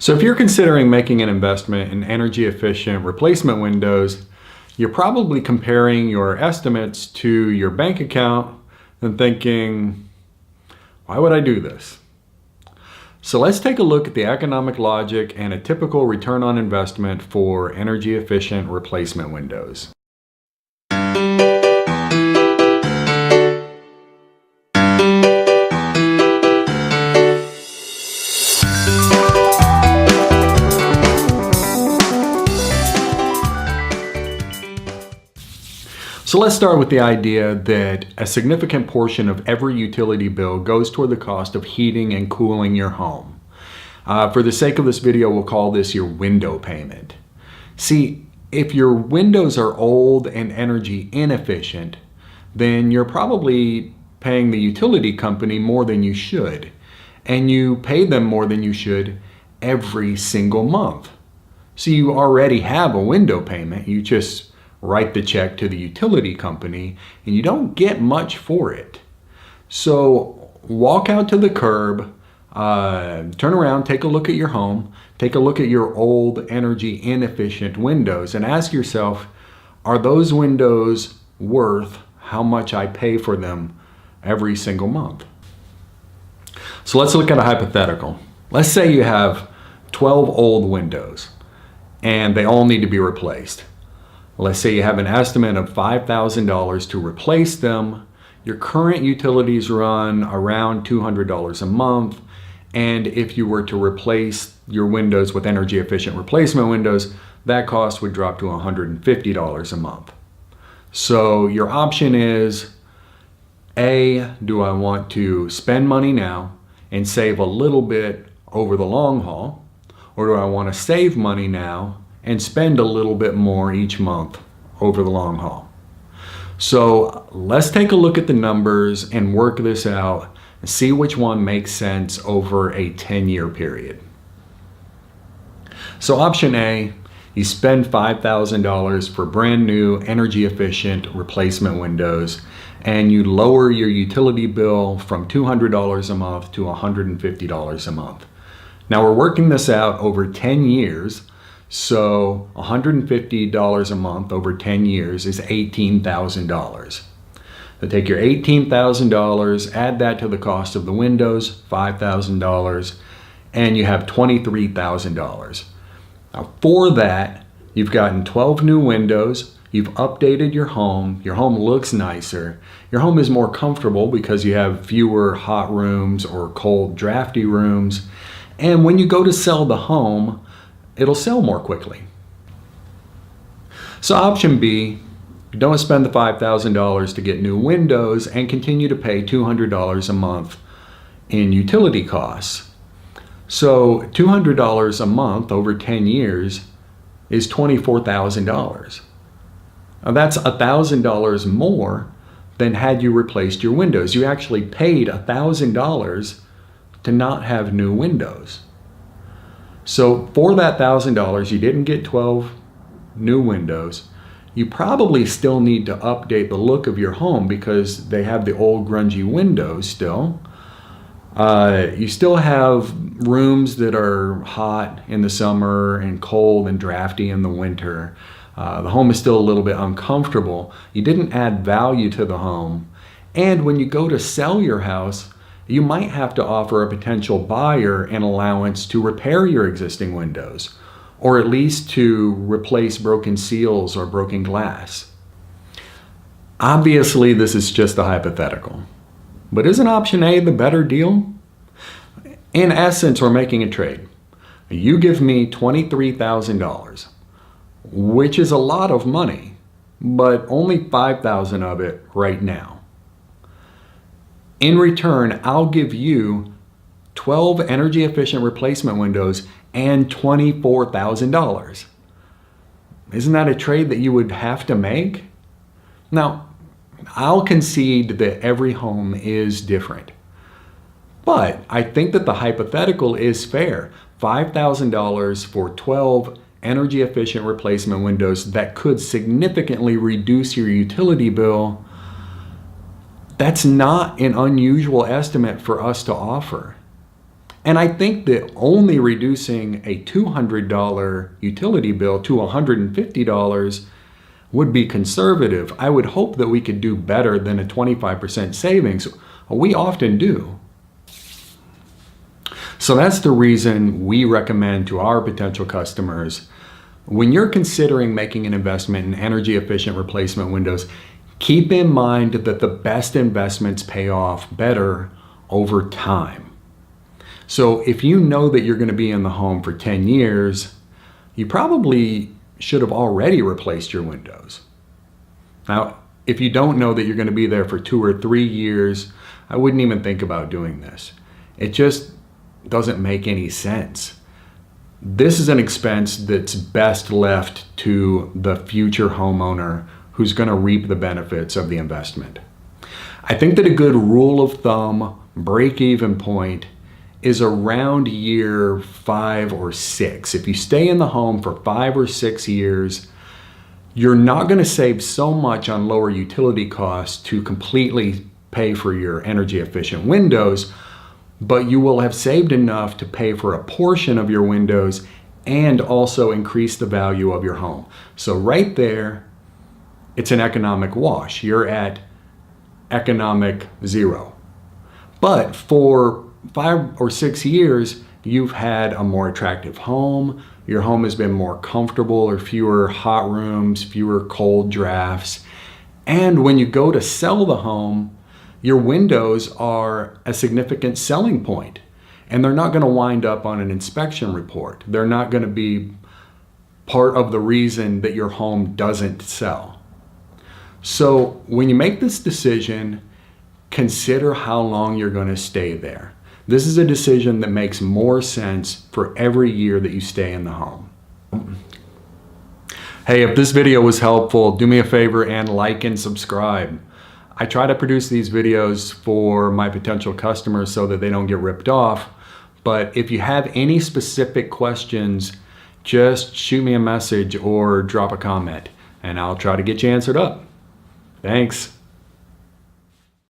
So if you're considering making an investment in energy efficient replacement windows, you're probably comparing your estimates to your bank account and thinking, why would I do this? So let's take a look at the economic logic and a typical return on investment for energy efficient replacement windows. So let's start with the idea that a significant portion of every utility bill goes toward the cost of heating and cooling your home. For the sake of this video, we'll call this your window payment. See, if your windows are old and energy inefficient, then you're probably paying the utility company more than you should, and you pay them more than you should every single month. So you already have a window payment. You just write the check to the utility company and you don't get much for it. So walk out to the curb, turn around, take a look at your home, take a look at your old energy inefficient windows and ask yourself, are those windows worth how much I pay for them every single month? So let's look at a hypothetical. Let's say you have 12 old windows and they all need to be replaced. Let's say you have an estimate of $5,000 to replace them. Your current utilities run around $200 a month. And if you were to replace your windows with energy efficient replacement windows, that cost would drop to $150 a month. So your option is, A, do I want to spend money now and save a little bit over the long haul? Or do I want to save money now and spend a little bit more each month over the long haul? So let's take a look at the numbers and work this out and see which one makes sense over a 10-year period. So option A, you spend $5,000 for brand new energy efficient replacement windows and you lower your utility bill from $200 a month to $150 a month. Now we're working this out over 10 years. So $150 a month over 10 years is $18,000. So take your $18,000, add that to the cost of the windows, $5,000, and you have $23,000. Now for that, you've gotten 12 new windows, you've updated your home looks nicer, your home is more comfortable because you have fewer hot rooms or cold drafty rooms, and when you go to sell the home, it'll sell more quickly. So option B, don't spend the $5,000 to get new windows and continue to pay $200 a month in utility costs. So $200 a month over 10 years is $24,000. Now that's $1,000 more than had you replaced your windows. You actually paid $1,000 to not have new windows. So for that $1,000, you didn't get 12 new windows. You probably still need to update the look of your home because they have the old grungy windows still. You still have rooms that are hot in the summer and cold and drafty in the winter. The home is still a little bit uncomfortable. You didn't add value to the home. And when you go to sell your house, you might have to offer a potential buyer an allowance to repair your existing windows, or at least to replace broken seals or broken glass. Obviously, this is just a hypothetical, but isn't option A the better deal? In essence, we're making a trade. You give me $23,000, which is a lot of money, but only $5,000 of it right now. In return, I'll give you 12 energy efficient replacement windows and $24,000. Isn't that a trade that you would have to make? Now, I'll concede that every home is different, but I think that the hypothetical is fair. $5,000 for 12 energy efficient replacement windows that could significantly reduce your utility bill. That's not an unusual estimate for us to offer. And I think that only reducing a $200 utility bill to $150 would be conservative. I would hope that we could do better than a 25% savings. We often do. So that's the reason we recommend to our potential customers, when you're considering making an investment in energy efficient replacement windows, keep in mind that the best investments pay off better over time. So if you know that you're going to be in the home for 10 years, you probably should have already replaced your windows. Now, if you don't know that you're going to be there for 2 or 3 years, I wouldn't even think about doing this. It just doesn't make any sense. This is an expense that's best left to the future homeowner who's going to reap the benefits of the investment. I think that a good rule of thumb break-even point is around year 5 or 6. If you stay in the home for 5 or 6 years, you're not going to save so much on lower utility costs to completely pay for your energy efficient windows, but you will have saved enough to pay for a portion of your windows and also increase the value of your home. So right there, it's an economic wash. You're at economic zero. But for 5 or 6 years, you've had a more attractive home. Your home has been more comfortable, or fewer hot rooms, fewer cold drafts. And when you go to sell the home, your windows are a significant selling point, and they're not going to wind up on an inspection report. They're not going to be part of the reason that your home doesn't sell. So when you make this decision, consider how long you're going to stay there. This is a decision that makes more sense for every year that you stay in the home. Hey, if this video was helpful, do me a favor and like and subscribe. I try to produce these videos for my potential customers so that they don't get ripped off. But if you have any specific questions, just shoot me a message or drop a comment and I'll try to get you answered up. Thanks.